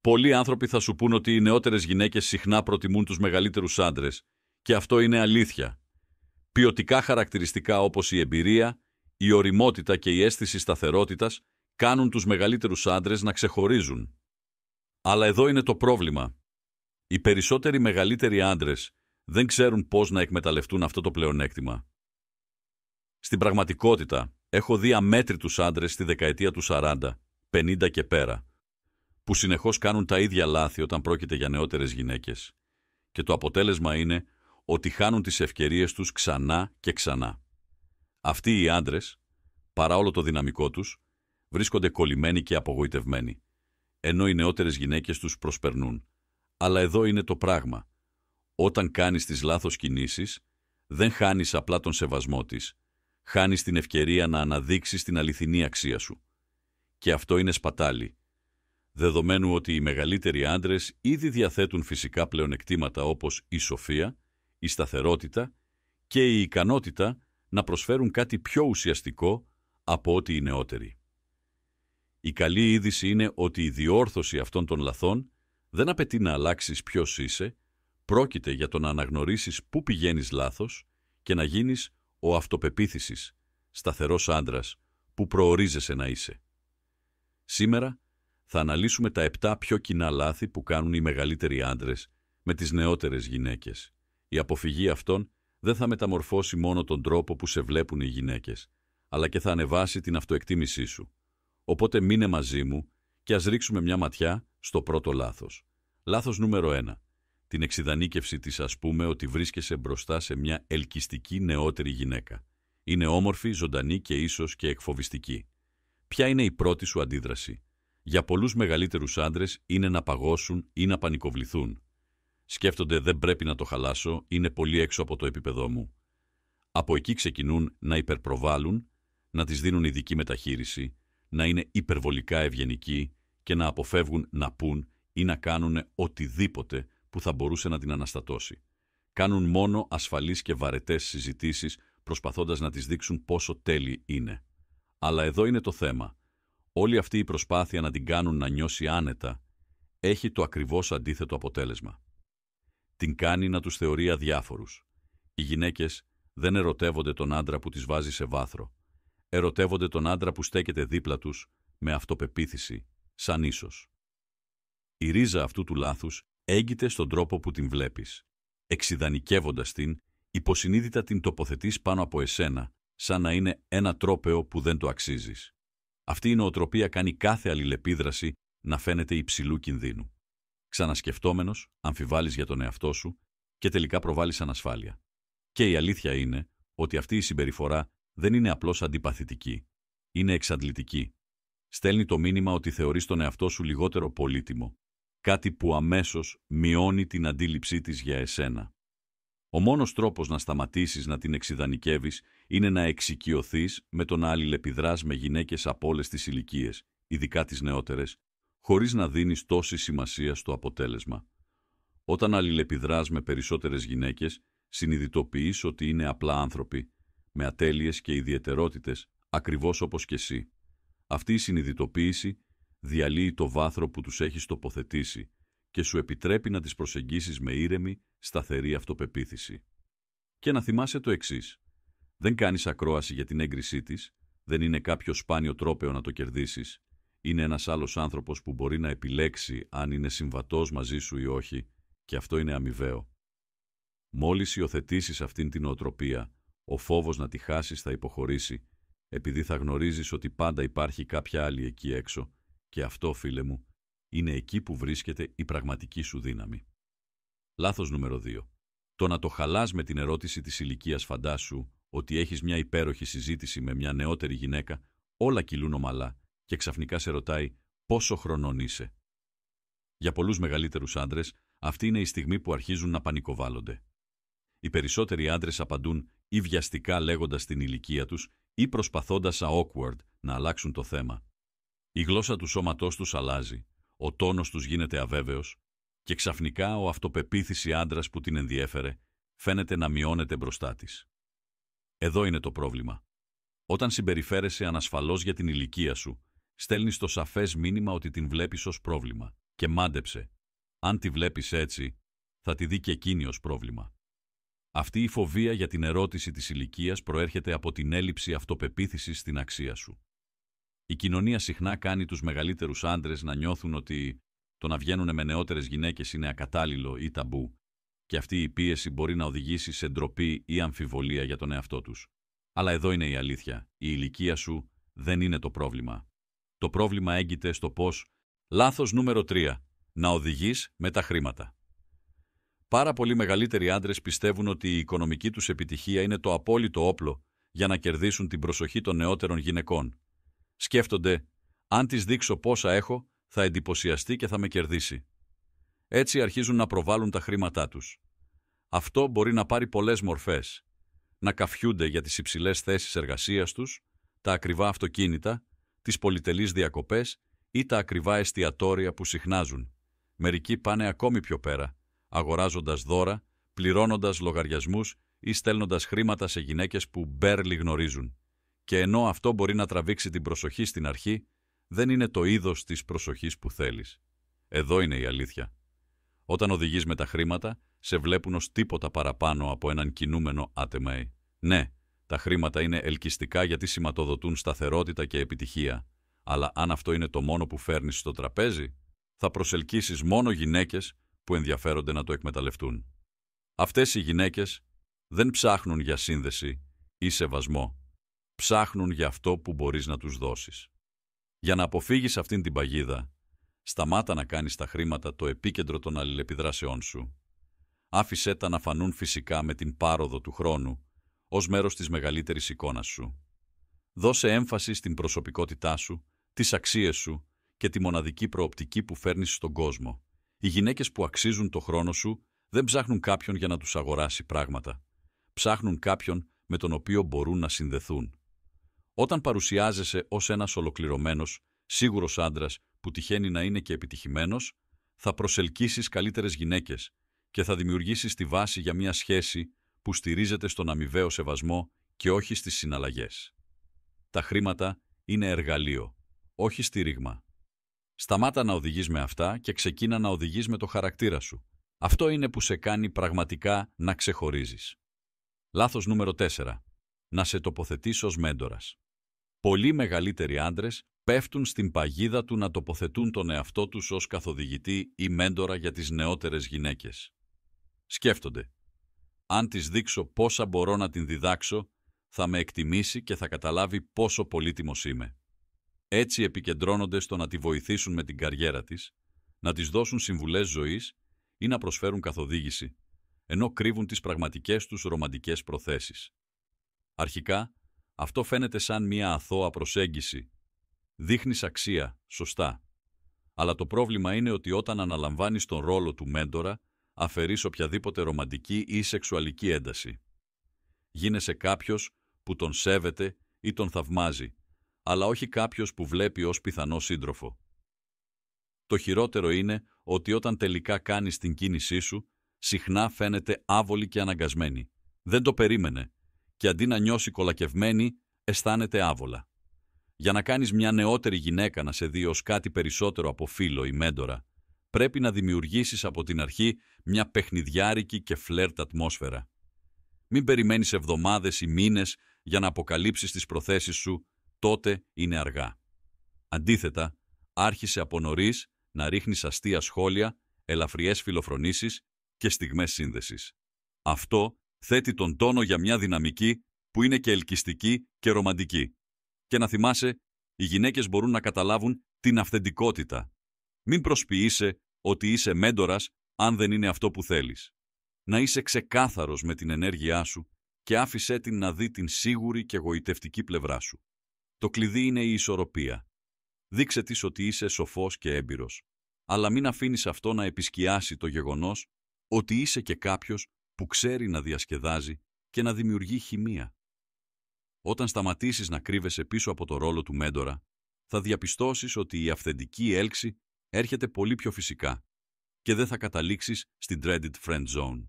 Πολλοί άνθρωποι θα σου πούν ότι οι νεότερες γυναίκες συχνά προτιμούν τους μεγαλύτερους άντρες, και αυτό είναι αλήθεια. Ποιοτικά χαρακτηριστικά όπως η εμπειρία, η ωριμότητα και η αίσθηση σταθερότητας κάνουν τους μεγαλύτερους άντρες να ξεχωρίζουν. Αλλά εδώ είναι το πρόβλημα. Οι περισσότεροι μεγαλύτεροι άντρες δεν ξέρουν πώς να εκμεταλλευτούν αυτό το πλεονέκτημα. Στην πραγματικότητα, έχω δει αμέτρητους άντρες στη δεκαετία του 40, 50 και πέρα, που συνεχώς κάνουν τα ίδια λάθη όταν πρόκειται για νεότερες γυναίκες. Και το αποτέλεσμα είναι ότι χάνουν τις ευκαιρίες τους ξανά και ξανά. Αυτοί οι άντρες, παρά όλο το δυναμικό τους, βρίσκονται κολλημένοι και απογοητευμένοι, ενώ οι νεότερες γυναίκες τους προσπερνούν. Αλλά εδώ είναι το πράγμα. Όταν κάνεις τις λάθος κινήσεις, δεν χάνεις απλά τον σεβασμό της, χάνεις την ευκαιρία να αναδείξεις την αληθινή αξία σου. Και αυτό είναι σπατάλι. Δεδομένου ότι οι μεγαλύτεροι άντρες ήδη διαθέτουν φυσικά πλεονεκτήματα όπως η σοφία, η σταθερότητα και η ικανότητα να προσφέρουν κάτι πιο ουσιαστικό από ό,τι οι νεότεροι. Η καλή είδηση είναι ότι η διόρθωση αυτών των λαθών δεν απαιτεί να αλλάξεις ποιος είσαι, πρόκειται για το να αναγνωρίσεις πού πηγαίνεις λάθος και να γίνεις ο αυτοπεποίθησης, σταθερός άντρας που προορίζεσαι να είσαι. Σήμερα θα αναλύσουμε τα 7 πιο κοινά λάθη που κάνουν οι μεγαλύτεροι άντρες με τις νεότερες γυναίκες. Η αποφυγή αυτών δεν θα μεταμορφώσει μόνο τον τρόπο που σε βλέπουν οι γυναίκες, αλλά και θα ανεβάσει την αυτοεκτίμησή σου. Οπότε μείνε μαζί μου και ας ρίξουμε μια ματιά στο πρώτο λάθος. Λάθος νούμερο 1. Την εξιδανίκευση της, ας πούμε ότι βρίσκεσαι μπροστά σε μια ελκυστική νεότερη γυναίκα. Είναι όμορφη, ζωντανή και ίσως και εκφοβιστική. Ποια είναι η πρώτη σου αντίδραση? Για πολλούς μεγαλύτερους άντρες είναι να παγώσουν ή να πανικοβληθούν. Σκέφτονται δεν πρέπει να το χαλάσω, είναι πολύ έξω από το επίπεδό μου. Από εκεί ξεκινούν να υπερπροβάλλουν, να τις δίνουν ειδική μεταχείριση, να είναι υπερβολικά ευγενικοί και να αποφεύγουν να πούν ή να κάνουν οτιδήποτε που θα μπορούσε να την αναστατώσει. Κάνουν μόνο ασφαλείς και βαρετές συζητήσεις προσπαθώντας να τις δείξουν πόσο τέλειοι είναι. Αλλά εδώ είναι το θέμα. Όλη αυτή η προσπάθεια να την κάνουν να νιώσει άνετα έχει το ακριβώς αντίθετο αποτέλεσμα. Την κάνει να τους θεωρεί αδιάφορους. Οι γυναίκες δεν ερωτεύονται τον άντρα που τις βάζει σε βάθρο. Ερωτεύονται τον άντρα που στέκεται δίπλα τους με αυτοπεποίθηση, σαν ίσος. Η ρίζα αυτού του λάθους έγκυται στον τρόπο που την βλέπεις. Εξιδανικεύοντας την, υποσυνείδητα την τοποθετείς πάνω από εσένα, σαν να είναι ένα τρόπαιο που δεν το αξίζεις. Αυτή η νοοτροπία κάνει κάθε αλληλεπίδραση να φαίνεται υψηλού κινδύνου. Ξανασκεφτόμενος, αμφιβάλλεις για τον εαυτό σου και τελικά προβάλλεις ανασφάλεια. Και η αλήθεια είναι ότι αυτή η συμπεριφορά δεν είναι απλώς αντιπαθητική. Είναι εξαντλητική. Στέλνει το μήνυμα ότι θεωρείς τον εαυτό σου λιγότερο πολύτιμο, κάτι που αμέσως μειώνει την αντίληψή της για εσένα. Ο μόνος τρόπος να σταματήσεις να την εξιδανικεύεις είναι να εξοικειωθείς με το να αλληλεπιδράς με γυναίκες από όλες τις ηλικίες, ειδικά τις νεότερες, χωρίς να δίνεις τόση σημασία στο αποτέλεσμα. Όταν αλληλεπιδράς με περισσότερες γυναίκες, συνειδητοποιείς ότι είναι απλά άνθρωποι, με ατέλειες και ιδιαιτερότητες, ακριβώς όπως και εσύ. Αυτή η συνειδητοποίηση διαλύει το βάθρο που τους έχεις τοποθετήσει και σου επιτρέπει να τις προσεγγίσεις με ήρεμη, σταθερή αυτοπεποίθηση. Και να θυμάσαι το εξής. Δεν κάνεις ακρόαση για την έγκρισή της, δεν είναι κάποιο σπάνιο τρόπαιο να το κερδίσεις, είναι ένας άλλος άνθρωπος που μπορεί να επιλέξει αν είναι συμβατός μαζί σου ή όχι, και αυτό είναι αμοιβαίο. Μόλις υιοθετήσεις αυτήν την νοοτροπία, ο φόβος να τη χάσεις θα υποχωρήσει, επειδή θα γνωρίζεις ότι πάντα υπάρχει κάποια άλλη εκεί έξω, και αυτό, φίλε μου, είναι εκεί που βρίσκεται η πραγματική σου δύναμη. Λάθος νούμερο 2. Το να το χαλάς με την ερώτηση της ηλικίας, φαντάσου ότι έχεις μια υπέροχη συζήτηση με μια νεότερη γυναίκα, όλα κυλούν ομαλά και ξαφνικά σε ρωτάει πόσο χρονών είσαι. Για πολλούς μεγαλύτερους άντρες, αυτή είναι η στιγμή που αρχίζουν να πανικοβάλλονται. Οι περισσότεροι άντρες απαντούν ή βιαστικά λέγοντας την ηλικία τους ή προσπαθώντας awkward να αλλάξουν το θέμα. Η γλώσσα του σώματός τους αλλάζει, ο τόνος τους γίνεται αβέβαιος και ξαφνικά ο αυτοπεποίθηση άντρας που την ενδιέφερε φαίνεται να μειώνεται μπροστά της. Εδώ είναι το πρόβλημα. Όταν συμπεριφέρεσαι ανασφαλώς για την ηλικία σου, στέλνεις το σαφές μήνυμα ότι την βλέπεις ως πρόβλημα. Και μάντεψε. Αν τη βλέπεις έτσι, θα τη δει και εκείνη ως πρόβλημα. Αυτή η φοβία για την ερώτηση της ηλικίας προέρχεται από την έλλειψη αυτοπεποίθησης στην αξία σου. Η κοινωνία συχνά κάνει τους μεγαλύτερους άντρες να νιώθουν ότι το να βγαίνουν με νεότερες γυναίκες είναι ακατάλληλο ή ταμπού, και αυτή η πίεση μπορεί να οδηγήσει σε ντροπή ή αμφιβολία για τον εαυτό τους. Αλλά εδώ είναι η αλήθεια. Η ηλικία σου δεν είναι το πρόβλημα. Το πρόβλημα έγκυται στο πώς. Λάθος νούμερο 3. Να οδηγείς με τα χρήματα. Πάρα πολλοί μεγαλύτεροι άντρες πιστεύουν ότι η οικονομική τους επιτυχία είναι το απόλυτο όπλο για να κερδίσουν την προσοχή των νεότερων γυναικών. Σκέφτονται, αν της δείξω πόσα έχω, θα εντυπωσιαστεί και θα με κερδίσει. Έτσι αρχίζουν να προβάλλουν τα χρήματά τους. Αυτό μπορεί να πάρει πολλές μορφές. Να καφιούνται για τις υψηλές θέσεις εργασίας τους, τα ακριβά αυτοκίνητα, τις πολυτελείς διακοπές ή τα ακριβά εστιατόρια που συχνάζουν. Μερικοί πάνε ακόμη πιο πέρα, αγοράζοντας δώρα, πληρώνοντας λογαριασμούς ή στέλνοντας χρήματα σε γυναίκες που μπέρλι γνωρίζουν. Και ενώ αυτό μπορεί να τραβήξει την προσοχή στην αρχή, δεν είναι το είδος της προσοχής που θέλεις. Εδώ είναι η αλήθεια. Όταν οδηγείς με τα χρήματα, σε βλέπουν ως τίποτα παραπάνω από έναν κινούμενο άτεμα. Ναι, τα χρήματα είναι ελκυστικά γιατί σηματοδοτούν σταθερότητα και επιτυχία, αλλά αν αυτό είναι το μόνο που φέρνεις στο τραπέζι, θα προσελκύσεις μόνο γυναίκες που ενδιαφέρονται να το εκμεταλλευτούν. Αυτές οι γυναίκες δεν ψάχνουν για σύνδεση ή σεβασμό. Ψάχνουν για αυτό που μπορείς να τους δώσεις. Για να αποφύγεις αυτήν την παγίδα, σταμάτα να κάνεις τα χρήματα το επίκεντρο των αλληλεπιδράσεών σου. Άφησέ τα να φανούν φυσικά με την πάροδο του χρόνου, ως μέρος της μεγαλύτερης εικόνας σου. Δώσε έμφαση στην προσωπικότητά σου, τις αξίες σου και τη μοναδική προοπτική που φέρνεις στον κόσμο. Οι γυναίκες που αξίζουν το χρόνο σου δεν ψάχνουν κάποιον για να τους αγοράσει πράγματα. Ψάχνουν κάποιον με τον οποίο μπορούν να συνδεθούν. Όταν παρουσιάζεσαι ως ένας ολοκληρωμένος, σίγουρος άντρας που τυχαίνει να είναι και επιτυχημένος, θα προσελκύσεις καλύτερες γυναίκες και θα δημιουργήσεις τη βάση για μια σχέση που στηρίζεται στον αμοιβαίο σεβασμό και όχι στις συναλλαγές. Τα χρήματα είναι εργαλείο, όχι στήριγμα. Σταμάτα να οδηγείς με αυτά και ξεκίνα να οδηγείς με το χαρακτήρα σου. Αυτό είναι που σε κάνει πραγματικά να ξεχωρίζεις. Λάθος νούμερο 4. Να σε τοποθετείς ως μέντορας. Πολλοί μεγαλύτεροι άντρες πέφτουν στην παγίδα του να τοποθετούν τον εαυτό τους ως καθοδηγητή ή μέντορα για τις νεότερες γυναίκες. Σκέφτονται. Αν της δείξω πόσα μπορώ να την διδάξω, θα με εκτιμήσει και θα καταλάβει πόσο πολύτιμος είμαι. Έτσι επικεντρώνονται στο να τη βοηθήσουν με την καριέρα της, να της δώσουν συμβουλές ζωής ή να προσφέρουν καθοδήγηση, ενώ κρύβουν τις πραγματικές τους ρομαντικές προθέσεις. Αρχικά, αυτό φαίνεται σαν μια αθώα προσέγγιση. Δείχνεις αξία, σωστά. Αλλά το πρόβλημα είναι ότι όταν αναλαμβάνεις τον ρόλο του μέντορα, αφαιρείς οποιαδήποτε ρομαντική ή σεξουαλική ένταση. Γίνεσαι κάποιος που τον σέβεται ή τον θαυμάζει, αλλά όχι κάποιος που βλέπει ως πιθανό σύντροφο. Το χειρότερο είναι ότι όταν τελικά κάνεις την κίνησή σου, συχνά φαίνεται άβολη και αναγκασμένη. Δεν το περίμενε και αντί να νιώσει κολακευμένη, αισθάνεται άβολα. Για να κάνεις μια νεότερη γυναίκα να σε δει ως κάτι περισσότερο από φίλο ή μέντορα, πρέπει να δημιουργήσεις από την αρχή μια παιχνιδιάρικη και φλερτ ατμόσφαιρα. Μην περιμένεις εβδομάδες ή μήνες για να αποκαλύψεις τις προθέσεις σου, τότε είναι αργά. Αντίθετα, άρχισε από νωρίς να ρίχνεις αστεία σχόλια, ελαφριές φιλοφρονήσεις και στιγμές σύνδεσης. Αυτό θέτει τον τόνο για μια δυναμική που είναι και ελκυστική και ρομαντική. Και να θυμάσαι, οι γυναίκες μπορούν να καταλάβουν την αυθεντικότητα. Μην προσποιείσαι ότι είσαι μέντορας αν δεν είναι αυτό που θέλεις. Να είσαι ξεκάθαρος με την ενέργειά σου και άφησέ την να δει την σίγουρη και γοητευτική πλευρά σου. Το κλειδί είναι η ισορροπία. Δείξε της ότι είσαι σοφός και έμπειρος, αλλά μην αφήνεις αυτό να επισκιάσει το γεγονός ότι είσαι και κάποιος που ξέρει να διασκεδάζει και να δημιουργεί χημεία. Όταν σταματήσεις να κρύβεσαι πίσω από το ρόλο του μέντορα, θα διαπιστώσεις ότι η αυθεντική έλξη έρχεται πολύ πιο φυσικά και δεν θα καταλήξεις στην dreaded friend zone.